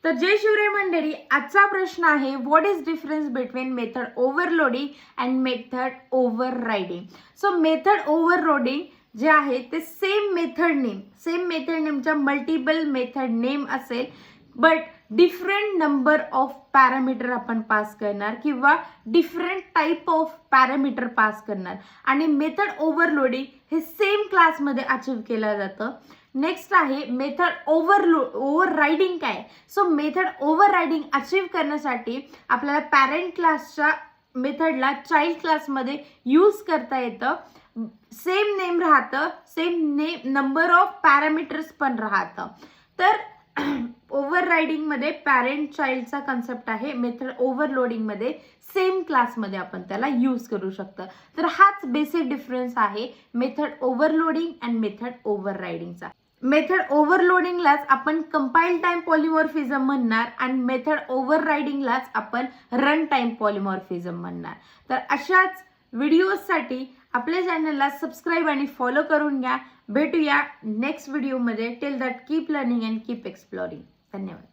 तर जय शिवराय मंडळी, आजचा प्रश्न आहे what is difference between method overloading and method overriding. So method overloading जे आहे ते सेम मेथड नेमच्या मल्टिपल मेथड नेम असेल, but different number of parameter आपण पास करणार किंवा different type of parameter pass करणार. आणि मेथड ओव्हरलोडिंग हे सेम क्लासमध्ये अचीव केलं जातं. नेक्स्ट आहे मेथड ओव्हररायडिंग काय. सो मेथड ओव्हररायडिंग अचीव करण्यासाठी आपल्याला पॅरेंट क्लासच्या मेथडला चाइल्ड क्लासमध्ये यूज करता येतं. सेम नेम राहतं, सेम नंबर ऑफ पॅरामीटर्स पण राहतं. तर ओव्हररायडिंग मध्ये पॅरेंट चाइल्डचा कन्सेप्ट आहे, मेथड ओव्हरलोडिंग मध्ये सेम क्लासमध्ये आपण त्याला यूज करू शकतो. तर हाच बेसिक डिफरन्स आहे मेथड ओव्हरलोडिंग अँड मेथड ओव्हररायडिंगचा. मेथड ओव्हरलोडिंगलाच आपण कंपाइल टाइम पॉलिमॉर्फिझम म्हणणार आणि मेथड ओव्हररायडिंगलाच आपण रन टाइम पॉलिमॉर्फिझम म्हणणार. तर अशाच व्हिडिओसाठी आपल्या चॅनलला सबस्क्राईब आणि फॉलो करून घ्या. भेटूया नेक्स्ट व्हिडिओमध्ये. Till that keep learning and keep exploring. धन्यवाद.